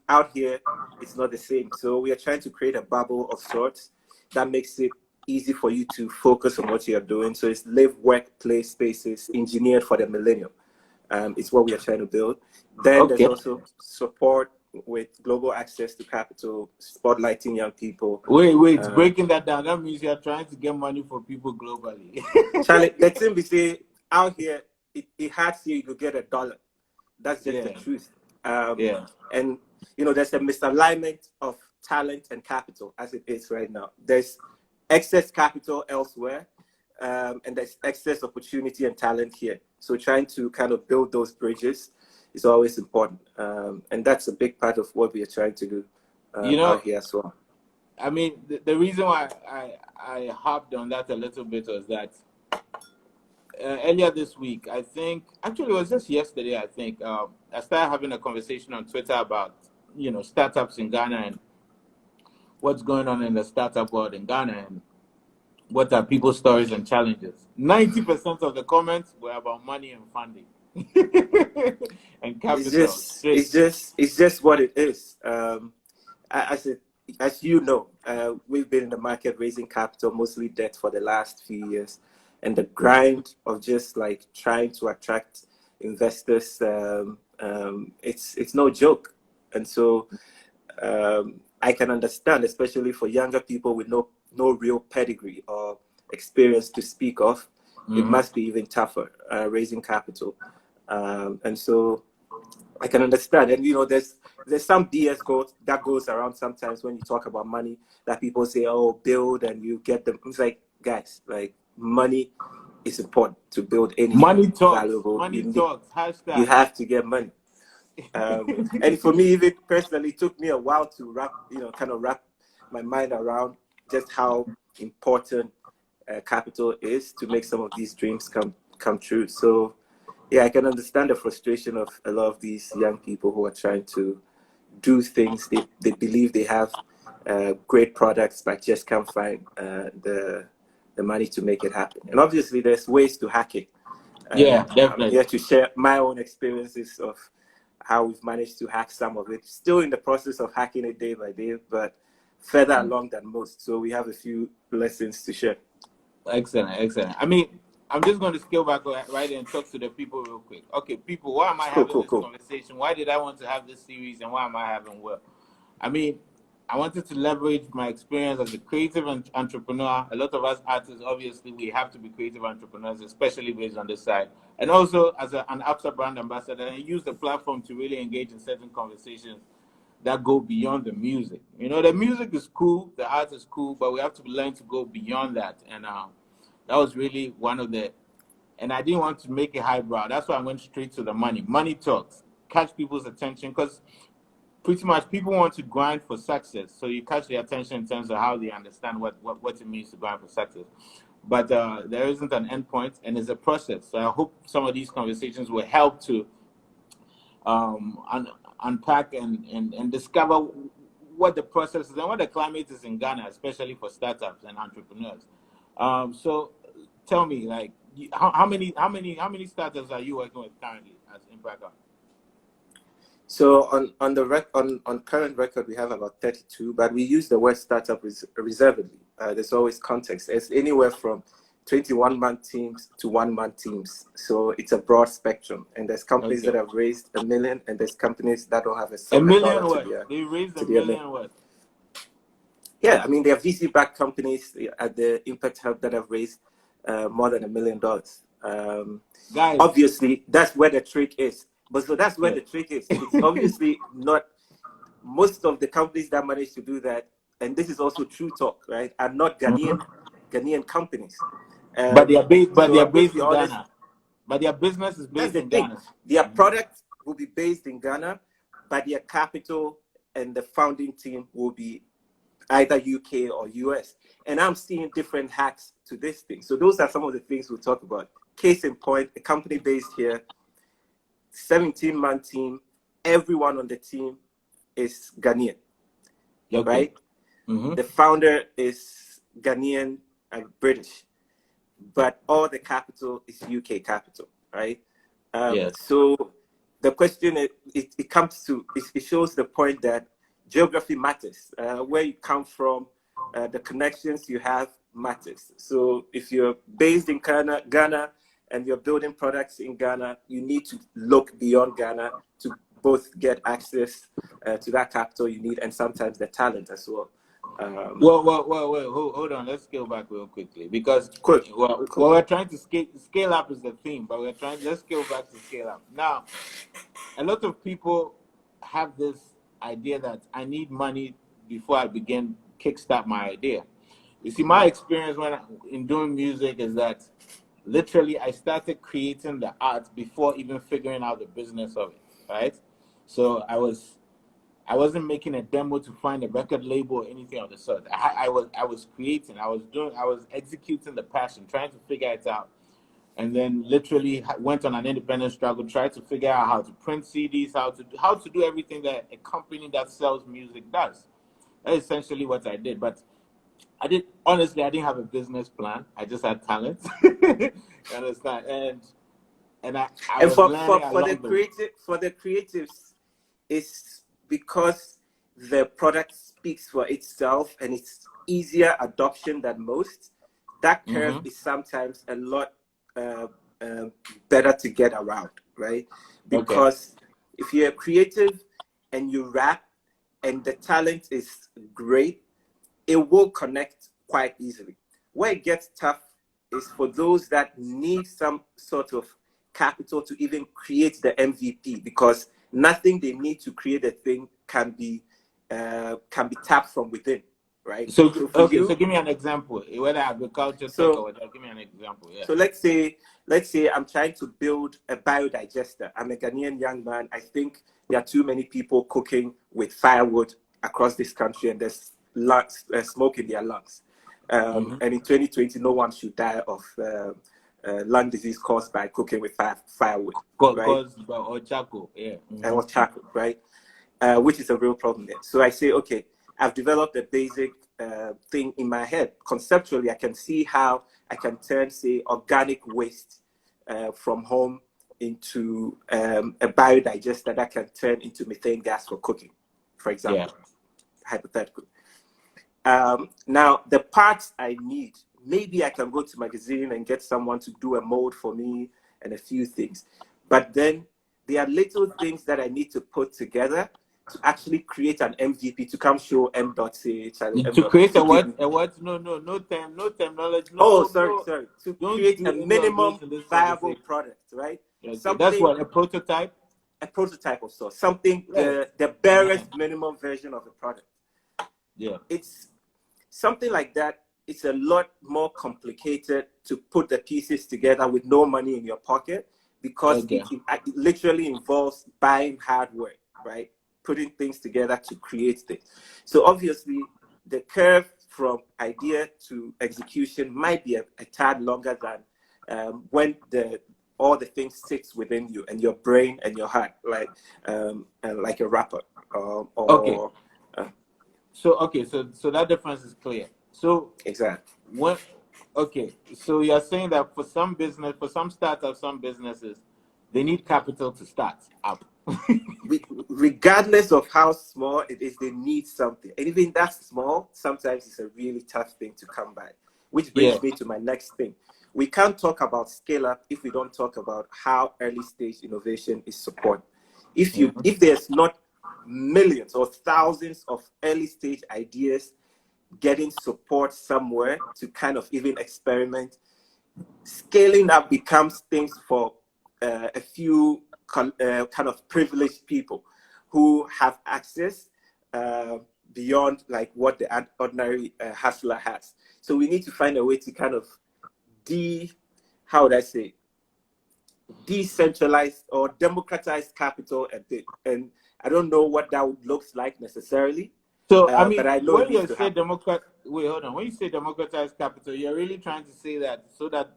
out here, it's not the same. So we are trying to create a bubble of sorts that makes it easy for you to focus on what you are doing. So it's live, work, play spaces engineered for the millennium. It's what we are trying to build. Then there's also support with global access to capital, spotlighting young people. Wait, breaking that down, that means you're trying to get money for people globally. Charlie, the thing we say out here, it hurts you to get $1. That's just the truth. And, there's a misalignment of talent and capital as it is right now. There's excess capital elsewhere, and there's excess opportunity and talent here. So trying to kind of build those bridges is always important. And that's a big part of what we are trying to do out here as well. I mean, the reason why I hopped on that a little bit was that earlier this week, I think, actually it was just yesterday, I think, I started having a conversation on Twitter about, startups in Ghana and what's going on in the startup world in Ghana and what are people's stories and challenges. 90% of the comments were about money and funding and capital. It's just what it is. As you know, we've been in the market raising capital, mostly debt, for the last few years. And the grind of just like trying to attract investors, it's no joke. And so I can understand, especially for younger people with no real pedigree or experience to speak of, it must be even tougher raising capital. And so I can understand. And, there's some BS that goes around sometimes when you talk about money, that people say, oh, build and you get them. It's like, guys, like, money is important to build anything valuable. Money talks. Hashtag. You have to get money. And for me, even personally, it took me a while to wrap my mind around just how important capital is to make some of these dreams come true. So, yeah, I can understand the frustration of a lot of these young people who are trying to do things. They believe they have great products, but just can't find the money to make it happen. And obviously, there's ways to hack it. Definitely. I'm here to share my own experiences of how we've managed to hack some of it. Still in the process of hacking it day by day, but further along than most. So we have a few lessons to share. Excellent. I mean, I'm just going to scale back right and talk to the people real quick. Okay, people, why am I having this conversation? Why did I want to have this series, and why am I having Will? I mean, I wanted to leverage my experience as a creative entrepreneur. A lot of us artists, obviously, we have to be creative entrepreneurs, especially based on this side. And also as an Absa brand ambassador, and use the platform to really engage in certain conversations that go beyond the music. The music is cool, the art is cool, but we have to learn to go beyond that. And that was really one of the, and I didn't want to make it highbrow. That's why I went straight to the money. Money talks, catch people's attention, because pretty much people want to grind for success. So you catch their attention in terms of how they understand what it means to grind for success. But there isn't an end point, and it's a process. So I hope some of these conversations will help to unpack and discover what the process is and what the climate is in Ghana, especially for startups and entrepreneurs. So tell me, like, how many startups are you working with currently as Impact? So on current record, we have about 32, but we use the word startup reservedly. There's always context. It's anywhere from 21-man teams to one-man teams. So it's a broad spectrum. And there's companies that have raised $1 million, and there's companies that don't have a million what? They raised $1 million what? Yeah, I mean, there are VC-backed companies at the Impact Hub that have raised more than $1 million. Guys, obviously, that's where the trick is. But so that's where the trick is. It's obviously not most of the companies that manage to do that, and this is also true talk, right, are not Ghanaian companies. But they are based in Ghana. But their business is based in Ghana. Their product will be based in Ghana, but their capital and the founding team will be either UK or US. And I'm seeing different hacks to this thing. So those are some of the things we'll talk about. Case in point, a company based here, 17-man team, everyone on the team is Ghanaian, right? The founder is Ghanaian and British, but all the capital is UK capital, right? So the question it comes to it shows the point that geography matters. Where you come from, the connections you have matters. So if you're based in Ghana and you're building products in Ghana, you need to look beyond Ghana to both get access to that capital you need and sometimes the talent as well. Hold on. Let's scale back real quickly because we're trying to scale up is the theme, but let's scale back to scale up. Now, a lot of people have this idea that I need money before I begin kickstart my idea. You see, my experience in doing music is that literally I started creating the art before even figuring out the business of it, right? So I wasn't making a demo to find a record label or anything of the sort. I was creating, I was executing the passion, trying to figure it out. And then literally went on an independent struggle, tried to figure out how to print CDs, how to do everything that a company that sells music does. That's essentially what I did. But I didn't have a business plan. I just had talent. You understand? And I was learning for the creatives, it's because the product speaks for itself and it's easier adoption than most. That curve is sometimes a lot better to get around, right? Because if you're creative and you rap and the talent is great, it will connect quite easily. Where it gets tough is for those that need some sort of capital to even create the MVP, because nothing they need to create a thing can be tapped from within, right? So give me an example. Whether agriculture or give me an example. Yeah. So let's say I'm trying to build a biodigester. I'm a Ghanaian young man. I think there are too many people cooking with firewood across this country, and there's smoke in their lungs. And in 2020, no one should die of lung disease caused by cooking with firewood, right? Or charcoal, yeah. Or charcoal, right? Which is a real problem there. So I say, okay, I've developed a basic thing in my head. Conceptually, I can see how I can turn, say, organic waste from home into a biodigester that can turn into methane gas for cooking, for example, hypothetically. Now, the parts I need, maybe I can go to magazine and get someone to do a mold for me and a few things. But then there are little things that I need to put together to actually create an MVP to come show m.ch. To create a what? No terminology. Sorry. To create a minimum viable product, right? Okay. That's what, a prototype? A prototype of sorts. Something, the barest minimum version of the product. Yeah. It's something like that. It's a lot more complicated to put the pieces together with no money in your pocket, because it literally involves buying hardware, right? Putting things together to create things. So obviously, the curve from idea to execution might be a tad longer than when all the things sits within you and your brain and your heart, like a rapper. So that difference is clear. So exactly. So you're saying that for some startups, some businesses, they need capital to start up. Regardless of how small it is, they need something. And even that small, sometimes it's a really tough thing to come by. Which brings me to my next thing. We can't talk about scale up if we don't talk about how early stage innovation is supported. If there's not millions or thousands of early stage ideas getting support somewhere to kind of even experiment, scaling up becomes things for a few kind of privileged people who have access beyond like what the ordinary hustler has. So we need to find a way to kind of decentralize or democratize capital a bit. And I don't know what that looks like necessarily. So I mean, but I know when you say when you say democratize capital, you're really trying to say that so that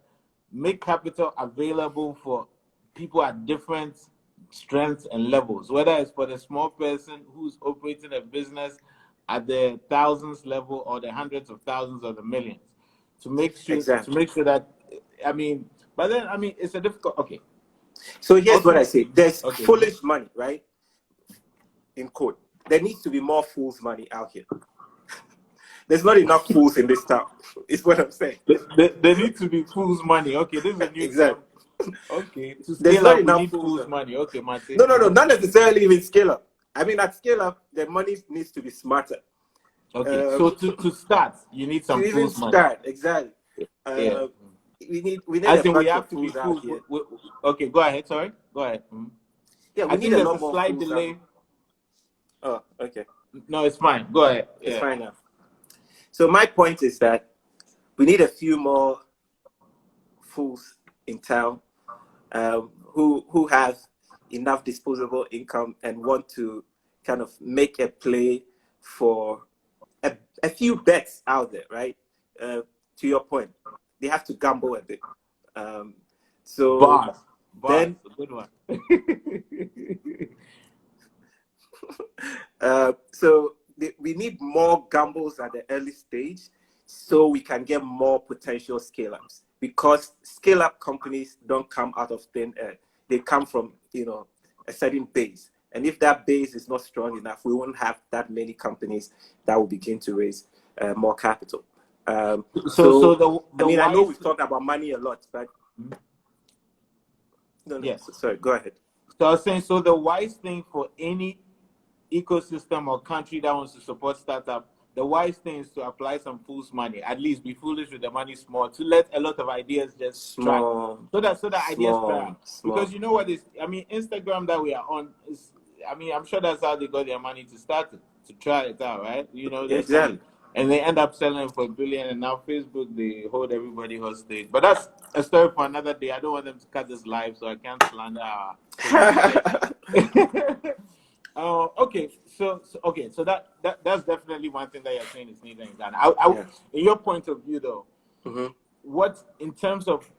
make capital available for people at different strengths and levels, whether it's for the small person who's operating a business at the thousands level or the hundreds of thousands or the millions, to make sure that, I mean, but then, I mean, it's a difficult, So here's Okay. what I say. There's Okay. foolish money, right? In quote. There needs to be more fool's money out here. There's not enough fools in this town. Is what I'm saying. There needs to be fool's money. Okay, this is a new Exactly. term. Okay, to There's scale not up, we enough need fools. fool's money. Okay, Mate. No, not necessarily even scale up. I mean, at scale up, the money needs to be smarter. Okay, so to start, you need some to even fool's money. start, exactly. Yeah. We need As a in, we bunch have of to be fools out fools. here. Okay, go ahead. Sorry, go ahead. Yeah, we I need think a there's lot a more slight fools delay. out. Oh, okay. No, it's fine. Go ahead. It's Yeah. fine now. So my point is that we need a few more fools in town who have enough disposable income and want to kind of make a play for a few bets out there, right? To your point, they have to gamble a bit. So Bars, then, a good one. we need more gambles at the early stage so we can get more potential scale-ups, because scale-up companies don't come out of thin air. They come from a certain base, and if that base is not strong enough, we won't have that many companies that will begin to raise more capital. I know we've talked about money a lot, but yes. Sorry, go ahead. So I was saying, so the wise thing for any ecosystem or country that wants to support startup, the wise thing is to apply some fool's money. At least be foolish with the money small, to let a lot of ideas just small, strike. So that ideas spread. Because you know what is, Instagram that we are on is, I'm sure that's how they got their money to start it, to try it out, right? Exactly. And they end up selling for $1 billion, and now Facebook, they hold everybody hostage. But that's a story for another day. I don't want them to cut this live, so I can't slander okay, so that's definitely one thing that you're saying is needed in Ghana. In your point of view, though, what in terms of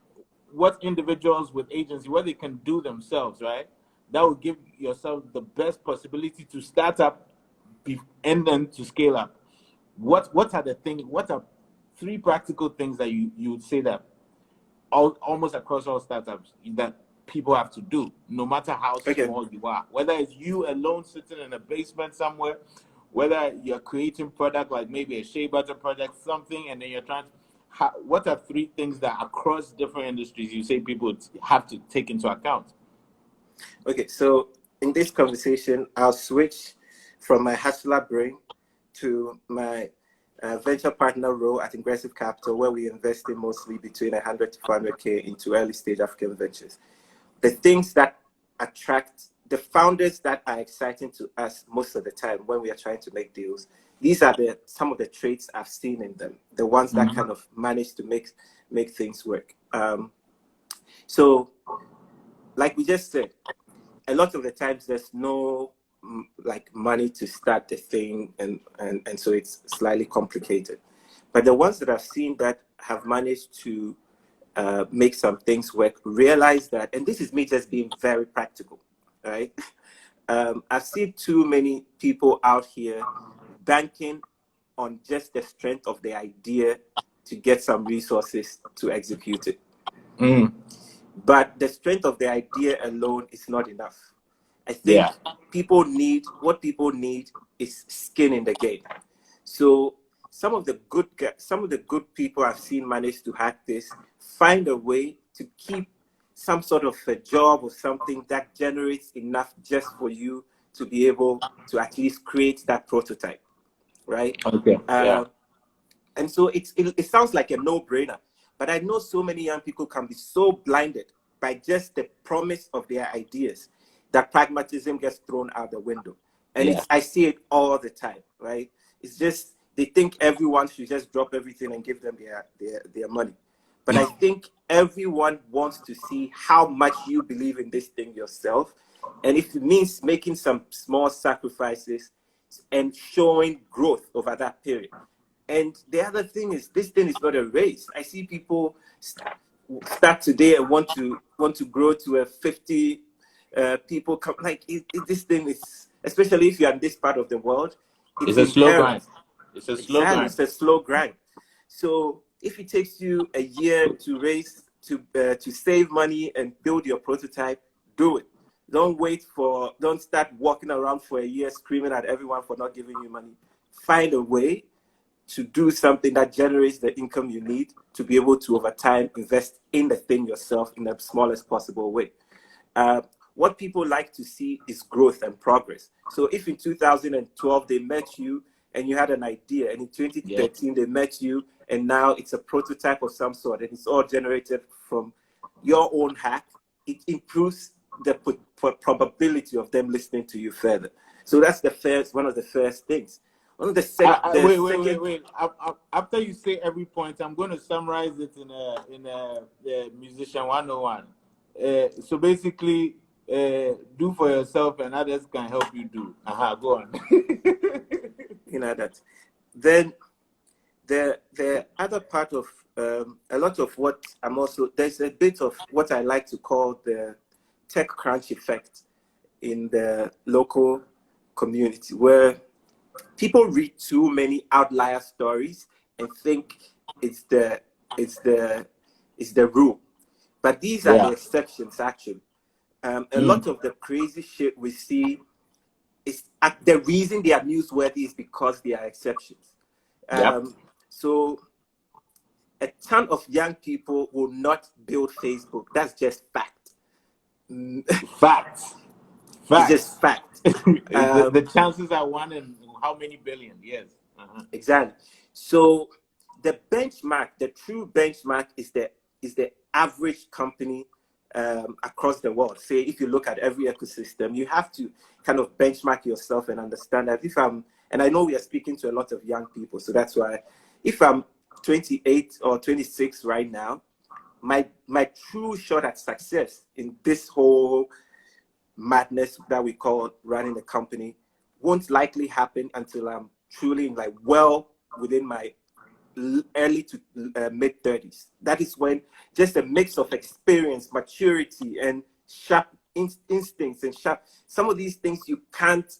what individuals with agency, what they can do themselves, right? That will give yourself the best possibility to start up and then to scale up. What are 3 practical things that you would say that almost across all startups that people have to do, no matter how small you are, whether it's you alone sitting in a basement somewhere, whether you're creating product like maybe a shea butter project, something, and then you're trying to, what are 3 things that across different industries you say people have to take into account? Okay, so in this conversation, I'll switch from my hustler brain to my venture partner role at Ingressive Capital, where we invest in mostly between 100 to 400K into early stage African ventures. The things that attract the founders that are exciting to us most of the time when we are trying to make deals, these are some of the traits I've seen in them, the ones that kind of manage to make things work. So, like we just said, a lot of the times there's no money to start the thing, and so it's slightly complicated. But the ones that I've seen that have managed to make some things work, realize that, and this is me just being very practical, right? I've seen too many people out here banking on just the strength of the idea to get some resources to execute it. But the strength of the idea alone is not enough. I think people need is skin in the game. So some of the good people I've seen manage to hack this, find a way to keep some sort of a job or something that generates enough just for you to be able to at least create that prototype, right? Okay. And so it sounds like a no-brainer, but I know so many young people can be so blinded by just the promise of their ideas that pragmatism gets thrown out the window. And I see it all the time, right? It's just they think everyone should just drop everything and give them their money. But I think everyone wants to see how much you believe in this thing yourself. And if it means making some small sacrifices and showing growth over that period. And the other thing is, this thing is not a race. I see people start today and want to grow to a 50 people. This thing is, especially if you're in this part of the world, it's a slow grind. It's a slow grind. So if it takes you a year to save money and build your prototype, do it. Don't start walking around for a year screaming at everyone for not giving you money. Find a way to do something that generates the income you need to be able to, over time, invest in the thing yourself in the smallest possible way. What people like to see is growth and progress. So if in 2012 they met you and you had an idea, and in 2013 they met you and now it's a prototype of some sort and it's all generated from your own hack, it improves the probability of them listening to you further. So that's one of the first things. One of the wait. After you say every point, I'm going to summarize it in a musician 101. So basically, do for yourself and others can help you do. Go on. You know that. Then the other part of a lot of what there's a bit of what I like to call the tech crunch effect in the local community, where people read too many outlier stories and think it's the rule. But these are the exceptions, actually. A lot of the crazy shit we see is the reason they are newsworthy is because they are exceptions. So a ton of young people will not build Facebook. That's just fact. Facts. It's just fact. The chances are 1 in how many billion? Yes. Exactly. So the benchmark, the true benchmark, is the average company across the world. Say, if you look at every ecosystem, you have to kind of benchmark yourself and understand that and I know we are speaking to a lot of young people, so that's why if I'm 28 or 26 right now, my true shot at success in this whole madness that we call running a company won't likely happen until I'm truly well within my early to mid 30s. That is when just a mix of experience, maturity, and sharp instincts and some of these things you can't,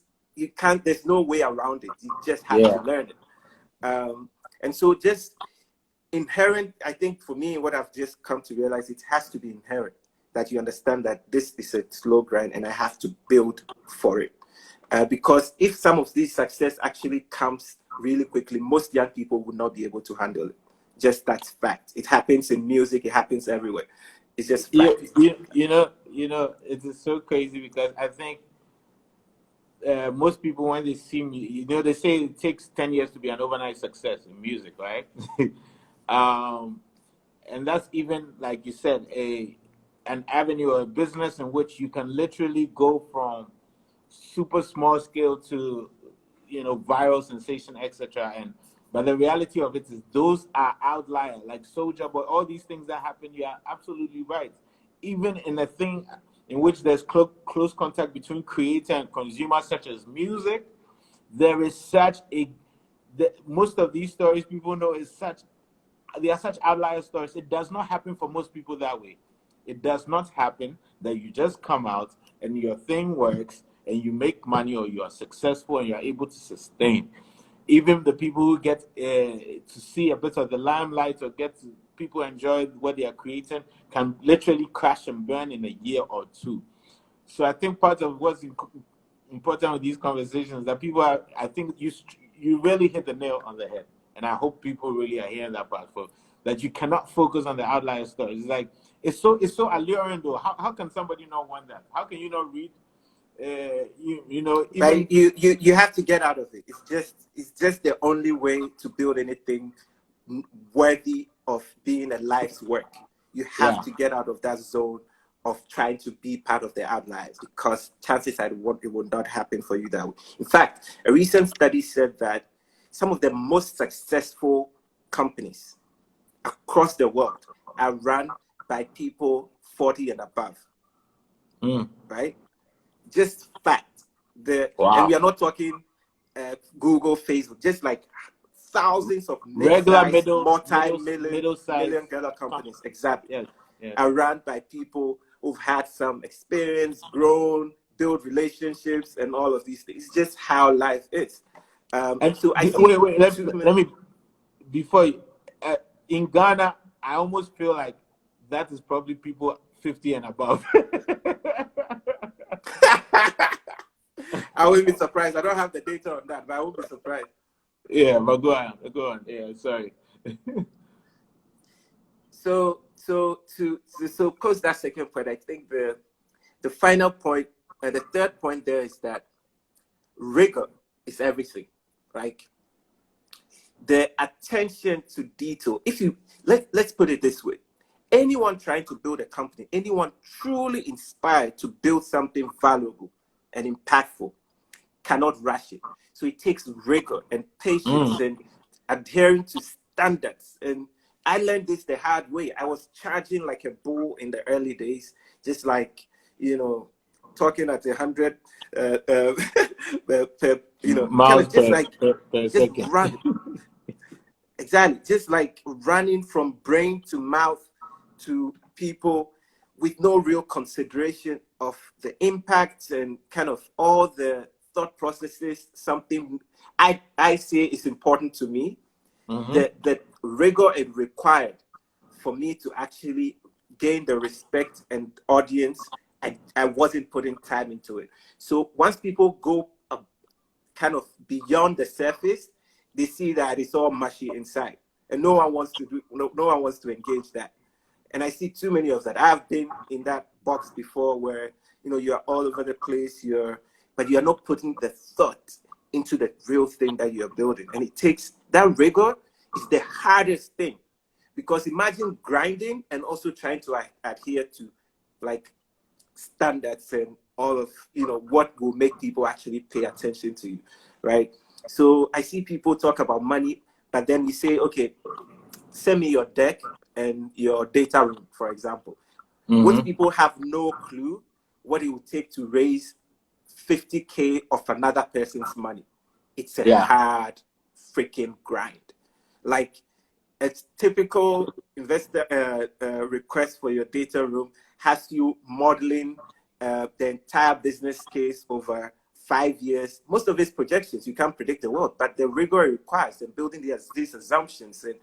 there's no way around it. You just have to learn it. And so just inherent, I think for me, what I've just come to realize, it has to be inherent, that you understand that this is a slow grind and I have to build for it. Because if some of this success actually comes really quickly, most young people would not be able to handle it. Just that's fact. It happens in music. It happens everywhere. It's just fact. You know, it is so crazy because I think most people, when they see me, they say it takes 10 years to be an overnight success in music, right? And that's even, like you said, an avenue or a business in which you can literally go from super small scale to viral sensation, etc. But the reality of it is those are outliers, like Soulja Boy, all these things that happen. You are absolutely right. Even in a thing in which there's close contact between creator and consumer, such as music, there is most of these stories people know they are such outlier stories. It does not happen for most people that way. It does not happen that you just come out and your thing works and you make money, or you are successful and you are able to sustain. Even the people who get to see a bit of the limelight or people enjoy what they are creating can literally crash and burn in a year or two. So I think part of what's important with these conversations that I think you really hit the nail on the head. And I hope people really are hearing that part, that you cannot focus on the outlier stories. It's like, it's so alluring though. How can somebody not want that? How can you not read? Even you have to get out of it. It's just the only way to build anything worthy of being a life's work. You have to get out of that zone of trying to be part of the outliers, because chances are it will not happen for you that way. In fact, a recent study said that some of the most successful companies across the world are run by people 40 and above. Right? Just fact. And we are not talking Google, Facebook, just like thousands of regular multi-million dollar companies. Exactly. Yes. Are run by people who've had some experience, grown, build relationships, and all of these things. It's just how life is. And so let me before in Ghana, I almost feel like that is probably people 50 and above. I wouldn't be surprised. I don't have the data on that, but I won't be surprised. Yeah, but go on. Yeah, sorry. So post that second point, I think the final point, the third point there is that rigor is everything. Like the attention to detail. If you let's put it this way, anyone trying to build a company, anyone truly inspired to build something valuable and impactful cannot rush it. So it takes rigor and patience and adhering to standards. And I learned this the hard way. I was charging like a bull in the early days, just like, talking at 100 per, miles just per, like per second. run. Exactly, just like running from brain to mouth to people with no real consideration of the impacts and kind of all the thought processes. Something I say is important to me, that rigor is required for me to actually gain the respect and audience. I wasn't putting time into it. So once people go kind of beyond the surface, they see that it's all mushy inside, and no one wants to engage that. And I see too many of that. I've been in that box before, where you're all over the place, but you're not putting the thought into the real thing that you're building. And it takes that rigor is the hardest thing, because imagine grinding and also trying to adhere to like standards and all of what will make people actually pay attention to you, right? So I see people talk about money, but then we say, okay, send me your deck and your data room, for example. Most people have no clue what it would take to raise 50K of another person's money. It's a hard freaking grind. Like a typical investor request for your data room has you modeling the entire business case over 5 years. Most of it's projections. You can't predict the world, but the rigor it requires and building these assumptions and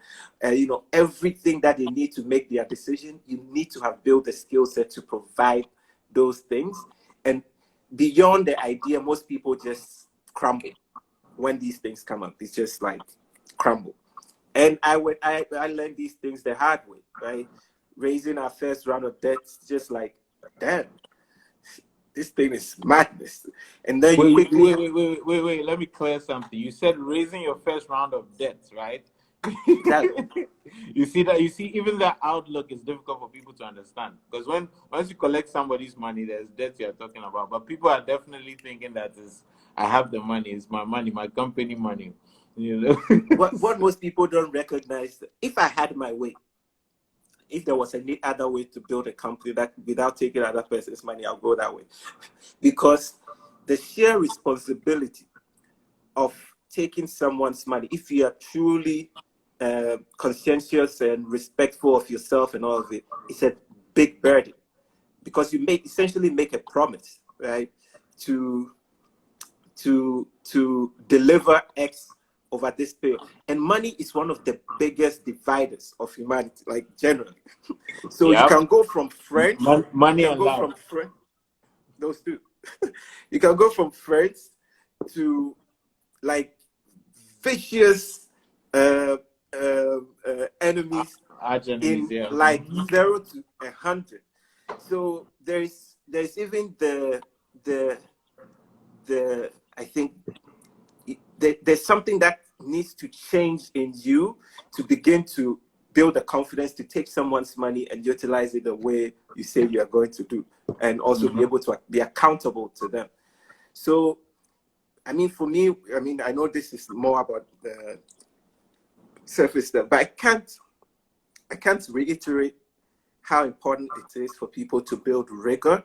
everything that they need to make their decision. You need to have built the skill set to provide those things. And beyond the idea, most people just crumble when these things come up. It's just like crumble. And I learned these things the hard way, right? Raising our first round of debts, just like, damn, this thing is madness. And then wait, let me clear something. You said raising your first round of debts, right? Exactly. You see, even that outlook is difficult for people to understand, because once you collect somebody's money, there's debts you're talking about. But people are definitely thinking that I have the money, it's my money, my company money. What most people don't recognize, if I had my way, if there was any other way to build a company that without taking other person's money, I'll go that way. Because the sheer responsibility of taking someone's money, if you are truly conscientious and respectful of yourself and all of it, it's a big burden, because you essentially make a promise, right, to deliver X over this period. And money is one of the biggest dividers of humanity, like generally. So you can go from friends, money and love. Those two. You can go from friends to like vicious enemies in like 0 to 100. So there's even the I think there's something that needs to change in you to begin to build the confidence to take someone's money and utilize it the way you say you are going to do, and also be able to be accountable to them. So, I mean, for me, I know this is more about the surface stuff, but I can't reiterate how important it is for people to build rigor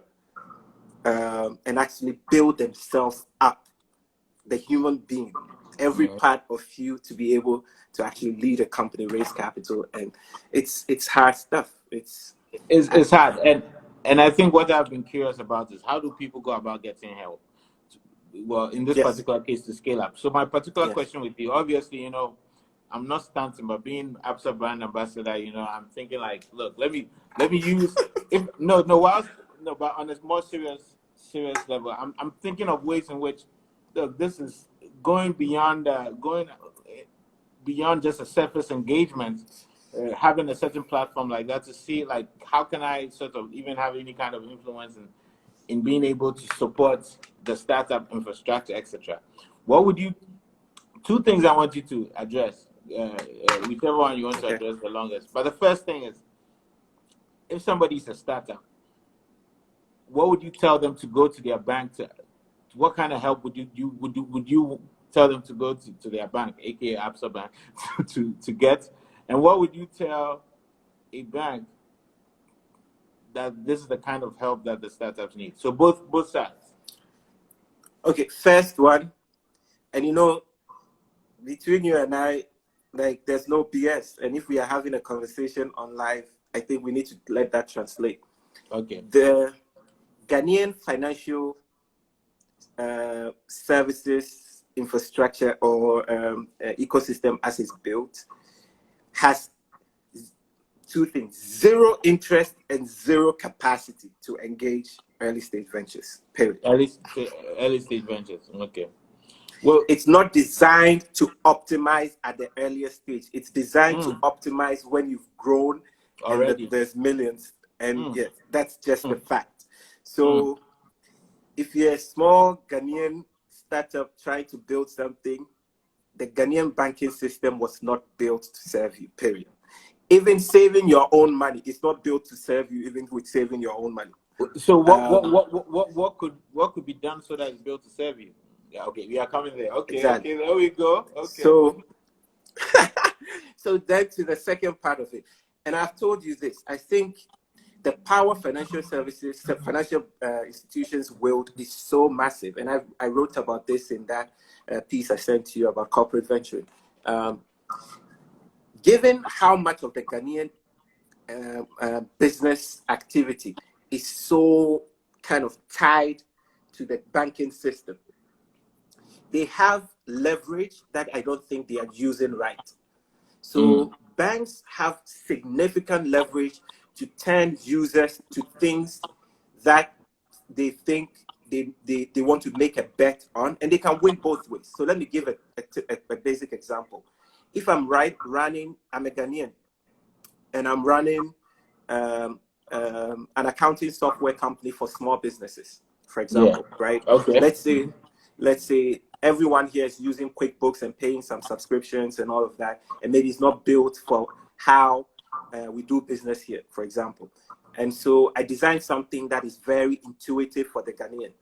and actually build themselves up, the human being, every part of you, to be able to actually lead a company, raise capital. And it's hard stuff. It's hard. And I think what I've been curious about is, how do people go about getting help? Well, in this particular case, to scale up. So my particular question with you, obviously, I'm not stunting, but being Absa brand ambassador, you know, I'm thinking like, look, let me use but on a more serious level, I'm thinking of ways in which, look, this is going beyond beyond just a surface engagement. Having a certain platform like that to see like how can I sort of even have any kind of influence in being able to support the startup infrastructure, etc. What would you? Two things I want you to address, whichever one you want to address the longest. But the first thing is, if somebody's a startup, what would you tell them to go to their bank to? What kind of help would you tell them to go to their bank, aka Absa Bank, to get? And what would you tell a bank that this is the kind of help that the startups need? So both sides. Okay, first one, and you know, between you and I, like there's no BS. And if we are having a conversation on live, I think we need to let that translate. Okay. The Ghanaian financial services infrastructure or ecosystem as it's built has two things: zero interest and zero capacity to engage early stage ventures, period. Early stage ventures. Okay. Well, it's not designed to optimize at the earliest stage. It's designed to optimize when you've grown already. And there's millions. And yes, that's just the fact. So if you're a small Ghanaian startup trying to build something, the Ghanaian banking system was not built to serve you, period. Even saving your own money, it's not built to serve you, even with saving your own money. So what could be done so that it's built to serve you? Yeah, okay, we are coming there. Okay, exactly. Okay, there we go. Okay. So, so then to the second part of it, and I've told you this. I think the power financial services, financial institutions wield is so massive, and I wrote about this in that piece I sent to you about corporate venturing. Given how much of the Ghanaian business activity is so kind of tied to the banking system, they have leverage that I don't think they are using right. So banks have significant leverage to turn users to things that they think they want to make a bet on, and they can win both ways. So let me give a basic example. If I'm running, I'm a Ghanaian, and I'm running an accounting software company for small businesses, for example, right? Okay. Let's say everyone here is using QuickBooks and paying some subscriptions and all of that, and maybe it's not built for how we do business here, for example. And so I designed something that is very intuitive for the Ghanaian.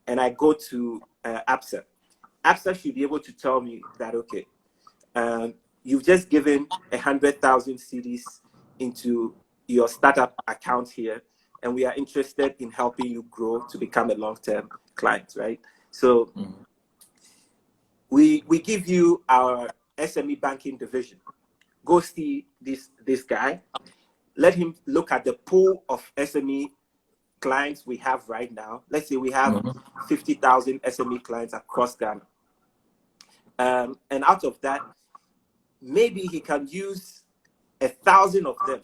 And I go to Absa. Absa should be able to tell me that, okay, you've just given 100,000 cedis into your startup account here, and we are interested in helping you grow to become a long-term client, right? So we give you our SME banking division. Go see this guy. Let him look at the pool of SME clients we have right now. Let's say we have 50,000 SME clients across Ghana. And out of that, maybe he can use 1,000 of them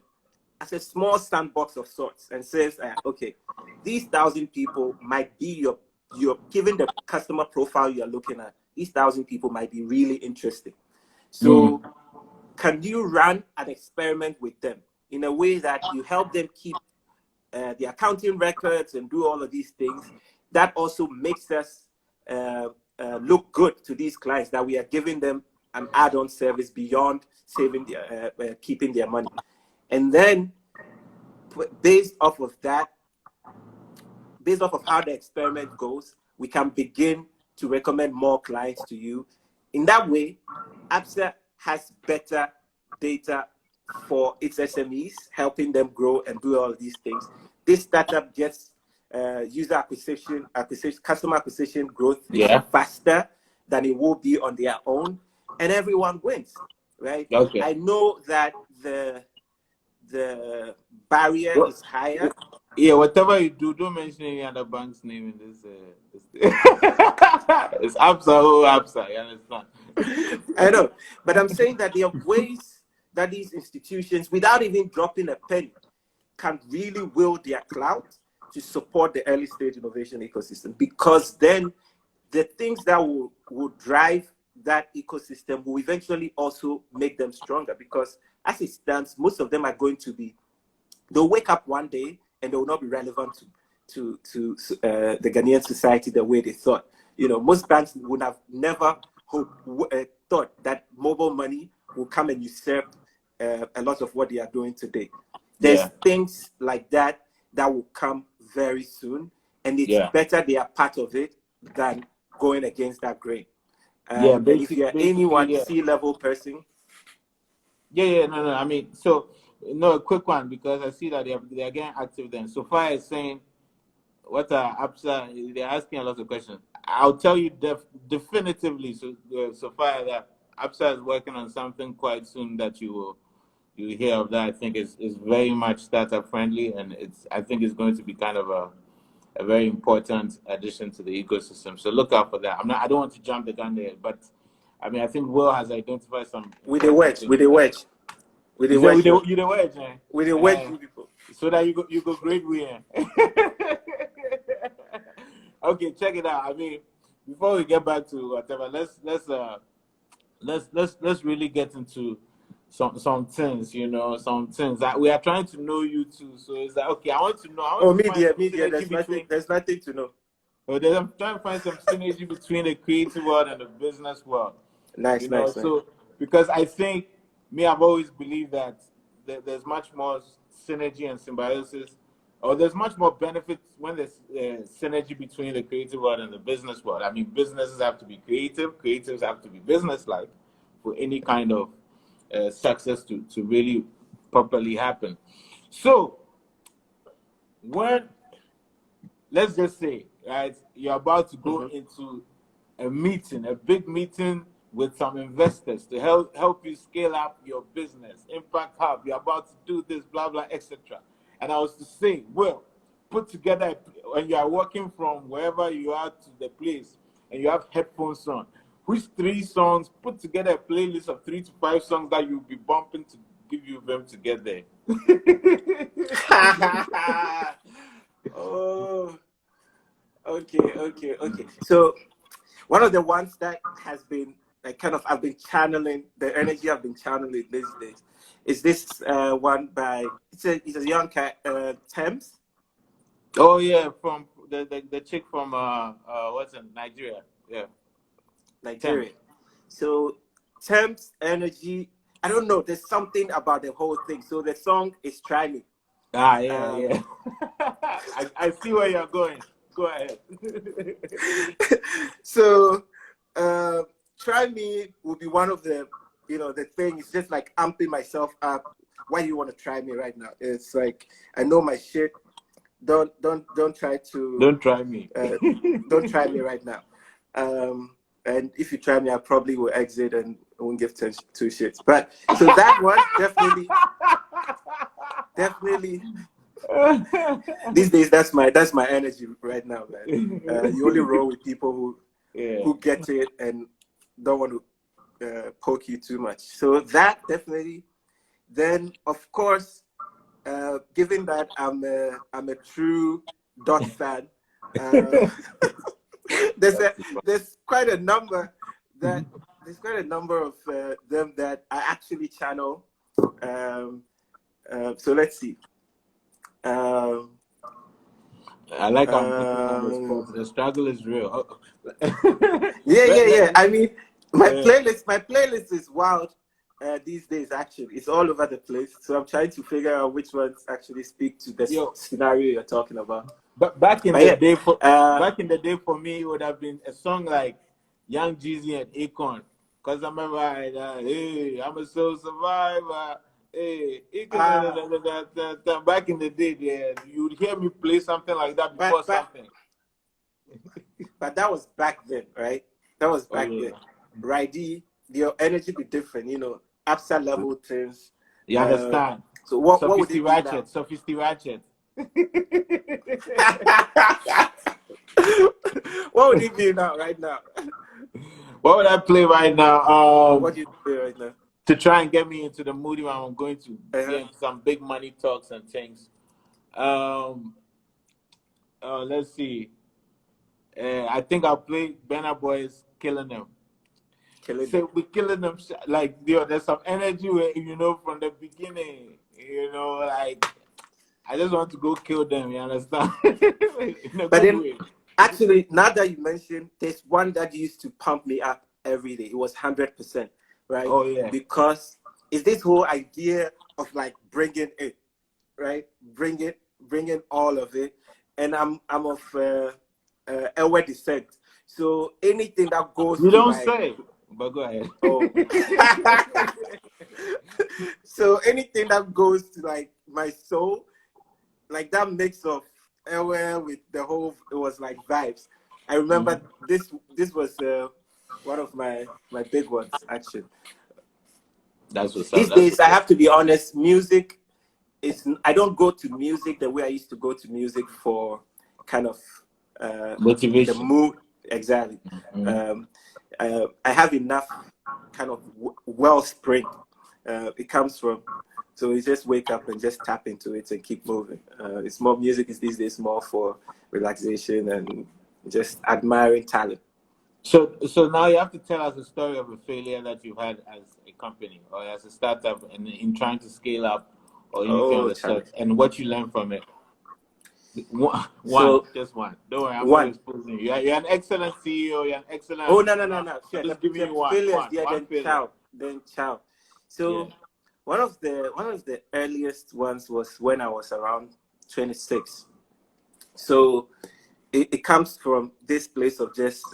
as a small sandbox of sorts and says, okay, these 1,000 people might be you're given the customer profile you're looking at, these 1,000 people might be really interesting. So can you run an experiment with them in a way that you help them keep the accounting records and do all of these things? That also makes us look good to these clients, that we are giving them an add-on service beyond saving keeping their money. And then based off of how the experiment goes, we can begin to recommend more clients to you. In that way, Absa has better data for its SMEs, helping them grow and do all of these things. This startup gets user acquisition, customer acquisition growth faster than it will be on their own, and everyone wins, right? I know that the barrier is higher Yeah, whatever you do, don't mention any other bank's name in this. It's Absa, oh Absa, you understand? I know, but I'm saying that there are ways that these institutions, without even dropping a penny, can really wield their clout to support the early stage innovation ecosystem, because then the things that will drive that ecosystem will eventually also make them stronger, because as it stands, most of them are going to be, they'll wake up one day and they will not be relevant to the Ghanaian society the way they thought. You know, most banks would have never thought that mobile money will come and usurp a lot of what they are doing today. There's things like that that will come very soon, and it's better they are part of it than going against that grain. And if you're anyone C-level person, no. I mean, so no, a quick one, because I see that they are getting active. Then so far as saying what are Absa, they're asking a lot of questions. I'll tell you definitively. So far that Absa is working on something quite soon that you hear of. That I think is very much startup friendly, and I think it's going to be kind of a very important addition to the ecosystem. So look out for that. I don't want to jump the gun there, but I mean, I think Will has identified some with a wedge. You the wedge, eh? With the wedge, people. So that you go great win. Okay, check it out. I mean, before we get back to whatever, let's really get into some things, some things that we are trying to know you too. So it's like, okay, I want to know. Media. There's nothing to know. I'm trying to find some synergy between the creative world and the business world. Nice. So because I think I've always believed that there's much more synergy and symbiosis, or there's much more benefits when there's synergy between the creative world and the business world. I mean, businesses have to be creative, creatives have to be business-like for any kind of success to really properly happen. So let's just say, right, you're about to go into a big meeting with some investors to help you scale up your business, Impact Hub, you're about to do this, blah, blah, etc. And I was to say, well, put together, when you are walking from wherever you are to the place and you have headphones on, which 3 songs, put together a playlist of 3 to 5 songs that you'll be bumping to give you them to get there. Oh, okay. So one of the ones that has been I've been channeling the energy I've been channeling these days is this one by it's a young cat, Thames. Oh yeah, from the chick from what's in Nigeria? Yeah, Nigeria. Thames. So Thames energy. I don't know. There's something about the whole thing. So the song is "Try Me." Yeah. I see where you're going. Go ahead. So, "Try Me" will be one of the, the thing is just like amping myself up. Why do you want to try me right now? It's like, I know my shit. Don't try to. Don't try me. Don't try me right now. And if you try me, I probably will exit and won't give 2 shits. But so that one definitely. These days, that's my energy right now, man. You only roll with people who get it and don't want to poke you too much. So that definitely. Then, of course, given that I'm a true Dot fan, there's quite a number of them that I actually channel. So let's see. I like the struggle is real. Yeah. I mean, my playlist is wild these days. Actually, it's all over the place. So I'm trying to figure out which ones actually speak to the scenario you're talking about. But back in the day, for me, it would have been a song like Young Jeezy and Akon. Cause I remember, hey, I'm a soul survivor. Hey, back in the day, you would hear me play something like that before something. But that was back then, right? That was back then. Right? Your energy be different, Absa level things. You understand? So what would it be now? Sophisty Ratchet. What would it be now, right now? What would I play right now? What do you play right now? To try and get me into the mood when I'm going to get some big money talks and things. Let's see. I think I'll play Burna Boy's Killing Them. So we're killing them. Like, there's some energy where, from the beginning, like, I just want to go kill them, you understand? But then, actually, now that you mentioned, there's one that used to pump me up every day. It was 100%, right? Oh, yeah. Because it's this whole idea of, like, bringing it, right? Bringing all of it. And I'm of Ewe descent. So anything that goes you to don't my... say, but go ahead. Oh. So anything that goes to, like, my soul, like that mix of Ewe with the whole, it was like vibes. I remember this was one of my big ones, actually. That's what's up. These days, I have to be honest, music is, I don't go to music the way I used to go to music for kind of motivation. The mood, exactly. I have enough kind of wellspring it comes from. So we just wake up and just tap into it and keep moving. It's more, music is these days more for relaxation and just admiring talent. So now you have to tell us a story of a failure that you had as a company or as a startup and in trying to scale up or anything of the sort, and what you learned from it. Just one. Don't worry, I'm not exposing you. You're an excellent CEO. You're an excellent. Oh no. Sure. Just give me one. Failures, one failure. Then ciao. So one of the earliest ones was when I was around 26. So it comes from this place of just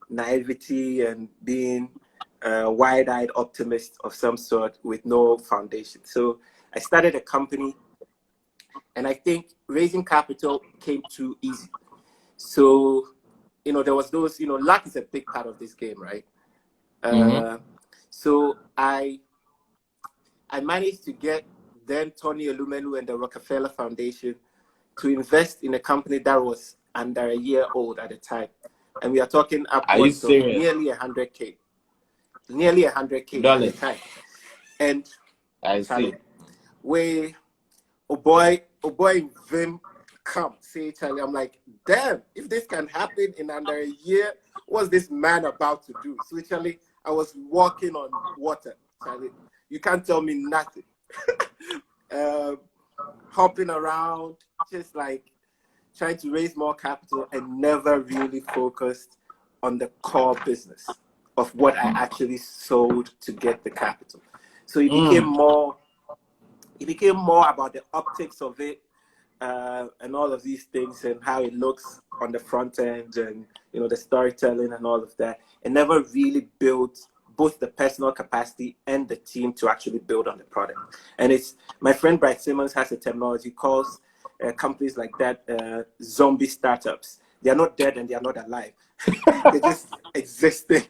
naivety and being a wide-eyed optimist of some sort with no foundation. So I started a company, and I think raising capital came too easy. So, there was those, luck is a big part of this game, right? So I managed to get then Tony Elumelu and the Rockefeller Foundation to invest in a company that was under a year old at the time. And we are talking upwards of nearly 100K. Nearly 100K at the time. And I see. Oh boy, Vim come, say Charlie. I'm like, damn, if this can happen in under a year, what's this man about to do? So Charlie, I was walking on water, Charlie. You can't tell me nothing. Hopping around, just like trying to raise more capital and never really focused on the core business of what I actually sold to get the capital. So it became more about the optics of it and all of these things and how it looks on the front end and, the storytelling and all of that. And never really built both the personal capacity and the team to actually build on the product. And it's, my friend Bright Simmons has a terminology calls companies like that zombie startups. They are not dead and they are not alive. They're just existing.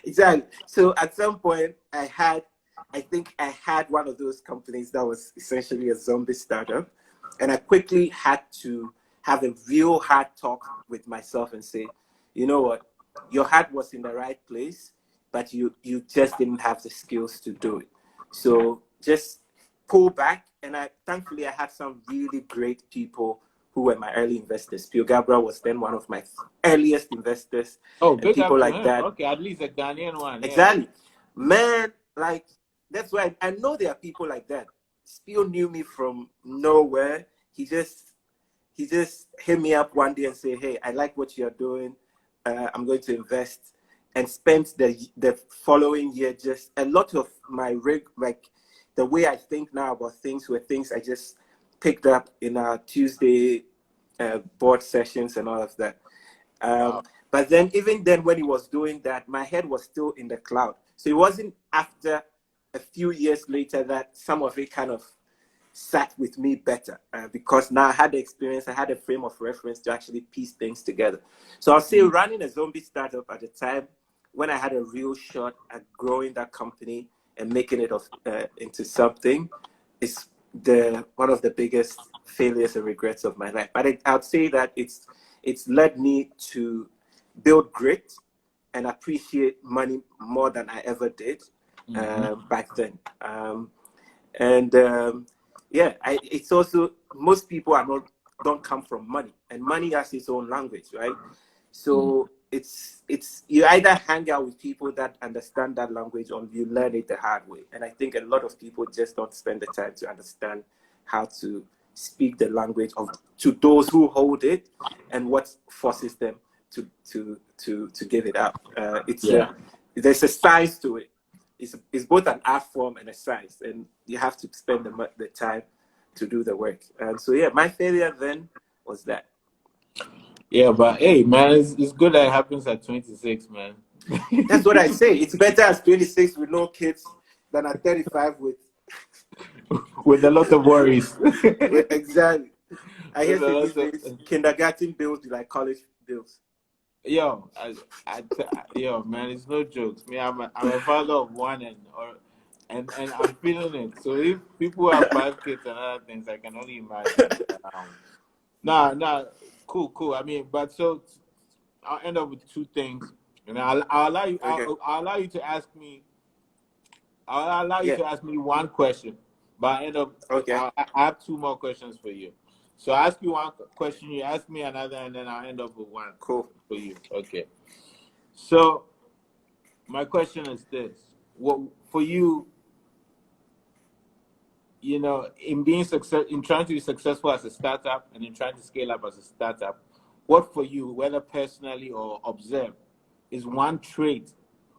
Exactly. So at some point I think I had one of those companies that was essentially a zombie startup. And I quickly had to have a real hard talk with myself and say, you know what? Your heart was in the right place, but you just didn't have the skills to do it. So just pull back. And thankfully I had some really great people who were my early investors. Pio Gabriel was then one of my earliest investors. Oh, big people like that. Okay, at least a Ghanaian one. Exactly. Yeah. Man, like, that's why I know there are people like that. Spio knew me from nowhere. He just hit me up one day and say, hey, I like what you're doing. I'm going to invest. And spent the following year just a lot of my like the way I think now about things were things I just picked up in our Tuesday board sessions and all of that. Wow. But then even then when he was doing that, my head was still in the cloud. So it wasn't after a few years later that some of it kind of sat with me better because now I had the experience, I had a frame of reference to actually piece things together. So I'll say running a zombie startup at the time when I had a real shot at growing that company and making it into something is one of the biggest failures and regrets of my life. But I'd say that it's led me to build grit and appreciate money more than I ever did back then. It's also, most people don't come from money, and money has its own language, right? So it's you either hang out with people that understand that language, or you learn it the hard way. And I think a lot of people just don't spend the time to understand how to speak the language to those who hold it, and what forces them to give it up. There's a science to it. It's both an art form and a science, and you have to spend the time to do the work. And so my failure then was that. Yeah, but hey, man, it's good that it happens at 26, man. That's what I say. It's better at 26 with no kids than at 35 with a lot of worries. Exactly. I hear these days kindergarten bills be like college bills. Yo, yo, man, it's no jokes. Me, I'm a father of one, and I'm feeling it. So if people have 5 kids and other things, I can only imagine. Nah, cool. I mean, but so I'll end up with 2 things, and I'll allow you. Okay. I'll allow you to ask me. I'll allow you to ask me 1 question, but I end up. Okay. I have 2 more questions for you. So I ask you 1 question, you ask me another, and then I'll end up with 1. Cool. For you. Okay. So my question is this: what for you? You know, in trying to be successful as a startup, and in trying to scale up as a startup, what for you, whether personally or observed, is 1 trait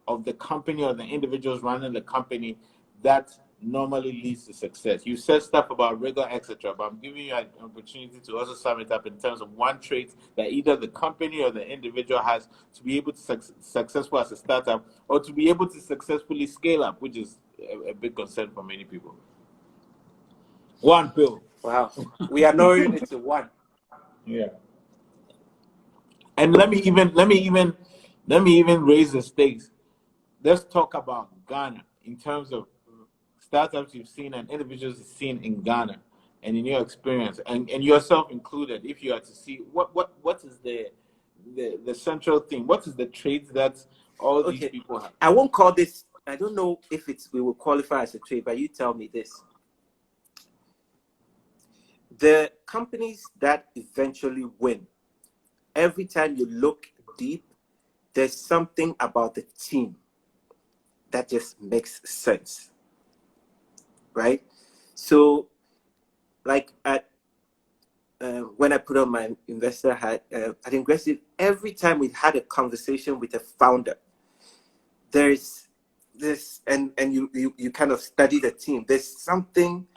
of the company or the individuals running the company that normally leads to success? You said stuff about Rigor, etc., but I'm giving you an opportunity to also sum it up in terms of 1 trait that either the company or the individual has to be able to successful as a startup, or to be able to successfully scale up, which is a big concern for many people. 1, Bill. Wow. We are knowing it's a 1. Yeah. And let me even raise the stakes. Let's talk about Ghana in terms of startups you've seen and individuals you've seen in Ghana, and in your experience, and yourself included. If you are to see what is the central thing, what is the traits that all these people have? I won't call this. I don't know if we will qualify as a trait, but you tell me this. The companies that eventually win, every time you look deep, there's something about the team that just makes sense, right? So, like when I put on my investor hat at Ingressive, every time we had a conversation with a founder, there's this, and you kind of study the team. There's something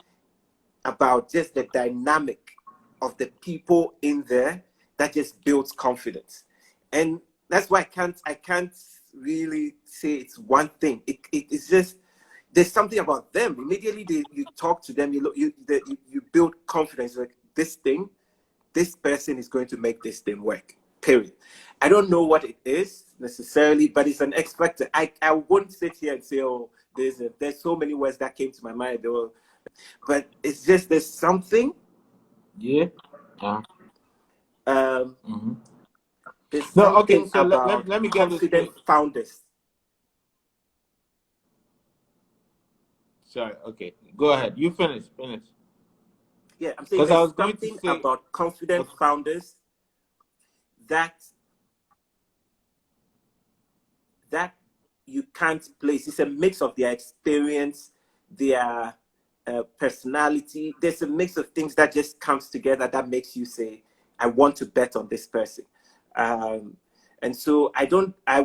about just the dynamic of the people in there that just builds confidence. And that's why I can't really say it's 1 thing. It's just, there's something about them. Immediately you talk to them, you build confidence. Like, this person is going to make this thing work, period. I don't know what it is necessarily, but it's an X factor. I wouldn't sit here and say, oh, there's so many words that came to my mind. But it's just, there's something. Yeah. There's something so about let me get confident founders. Sorry, okay. Go ahead. You finish. Yeah, I'm saying there's something about confident founders that you can't place. It's a mix of their experience, their personality. There's a mix of things that just comes together that makes you say, I want to bet on this person. And so I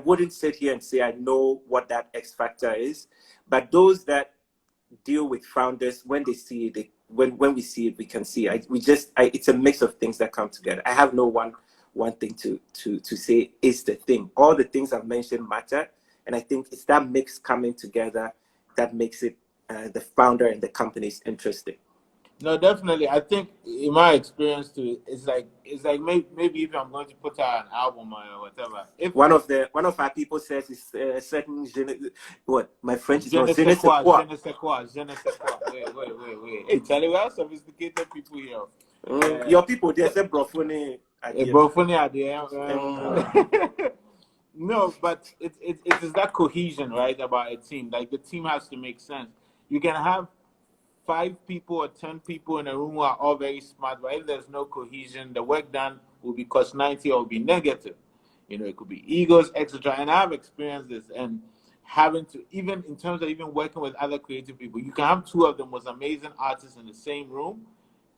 wouldn't sit here and say I know what that X factor is, but those that deal with founders, when they see it, when we see it, we can see it. It's a mix of things that come together. I have no one thing to say is the thing. All the things I've mentioned matter, and I think it's that mix coming together that makes it the founder and the companies interesting. No, definitely. I think in my experience too, it's like maybe if I'm going to put out an album or whatever, if one of our people says it's a certain what my French is je not ne je sais ne sais quoi, je quoi. ne sais quoi, je ne sais quoi. Wait. Hey, Charlie, we have sophisticated people here. Your people they say brofone again. Brofoni at the end. No, but it is that cohesion, right, about a team. Like the team has to make sense. You can have 5 people or 10 people in a room who are all very smart, but if there's no cohesion, the work done will be cost 90 or will be negative. It could be egos, etc. And I've experienced this, and having to, even in terms of even working with other creative people, you can have 2 of the most amazing artists in the same room,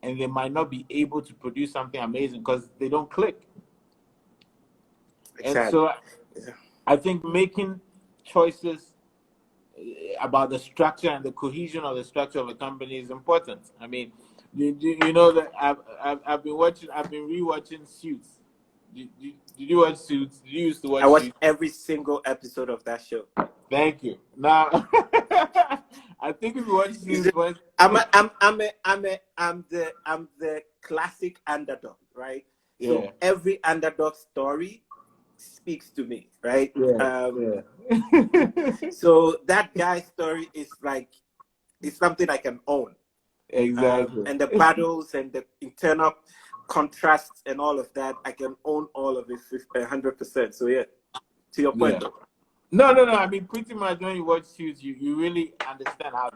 and they might not be able to produce something amazing because they don't click. Exactly. And so I think making choices about the structure and the cohesion of the structure of a company is important. I mean, you know that I've been rewatching Suits. Did you watch Suits? Did you used to watch I watched Suits? every single episode of that show. Thank you. Now, I think if you watch Suits, I'm the classic underdog, right? Yeah. So every underdog story speaks to me, right? Yeah. So that guy's story is it's something I can own. Exactly. And the battles and the internal contrasts and all of that, I can own all of it 100%. So yeah, to your point though. No. I mean, pretty much when you watch Suits, you really understand how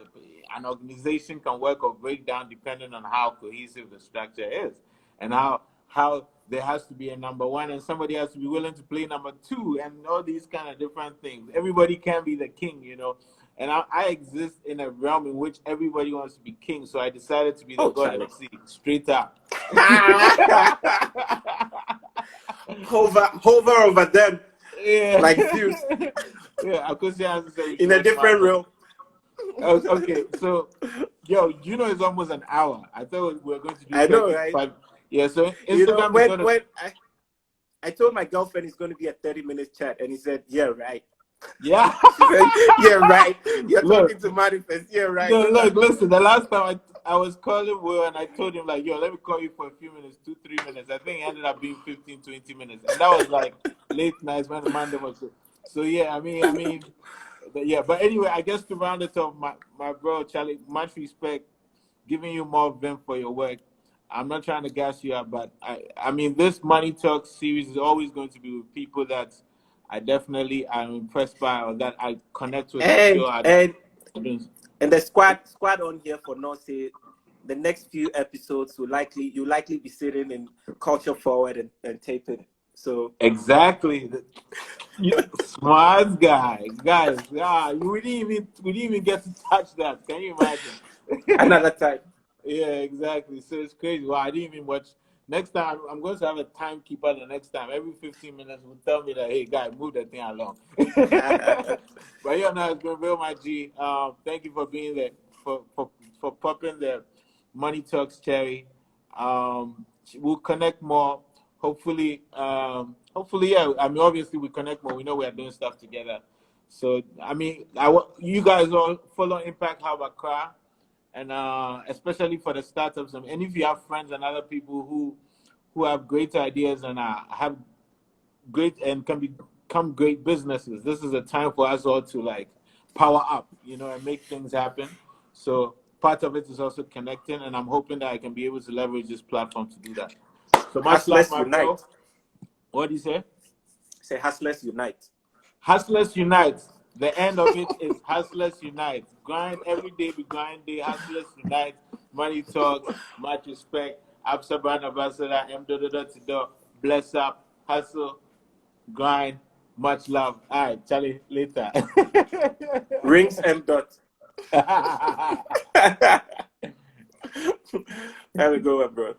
an organization can work or break down depending on how cohesive the structure is, and how there has to be a number one and somebody has to be willing to play number two and all these kind of different things. Everybody can be the king, And I exist in a realm in which everybody wants to be king, so I decided to be the god MC, straight up. Hover over them. Yeah. Like Zeus. Yeah, Akosia in a different realm. Okay, so it's almost an hour. I thought we were going to do 35. Know, right? Yeah, so Instagram when I told my girlfriend it's going to be a 30-minute chat, and he said, "Yeah, right." Yeah. She said, "Yeah, right. You're talking to M.anifest. Yeah, right." No, look, listen. The last time I was calling Will, and I told him like, "Yo, let me call you for a few minutes, 2-3 minutes." I think it ended up being 15-20 minutes, and that was like late nights when the Monday was. So yeah, I mean. Yeah, but anyway, I guess to round it off, my bro Charlie, much respect, giving you more vim for your work. I'm not trying to gas you up, but I mean this Money Talk series is always going to be with people that I definitely am impressed by or that I connect with. And the squad on here for no say the next few episodes you'll likely be sitting in Culture Forward and taping. So exactly. Smart guys. We didn't even get to touch that. Can you imagine? Another time. Yeah, exactly. So it's crazy. Wow, I didn't even watch. Next time, I'm going to have a timekeeper. The next time, every 15 minutes, will tell me that, hey, guy, move that thing along. But yeah, no, it's been real, my G. Thank you for being there, for popping the Money Talks cherry. We'll connect more. Hopefully, yeah. I mean, obviously, we connect more. We know we are doing stuff together. So, I mean, you guys all follow Impact Hub Accra, and especially for the startups. And if you have friends and other people who have great ideas and have great and can become great businesses, this is a time for us all to like power up, and make things happen. So part of it is also connecting, and I'm hoping that I can be able to leverage this platform to do that. So much love, my bro. What do you say? Say Hustlers Unite. Hustlers Unite. The end of it is Hustlers Unite. Grind every day, be grind day. Hustlers Unite. Money Talk. Much respect. Absa brand ambassador. M. Bless up. Hustle. Grind. Much love. All right, Charlie. Later. Rings M. Have a good one, bro.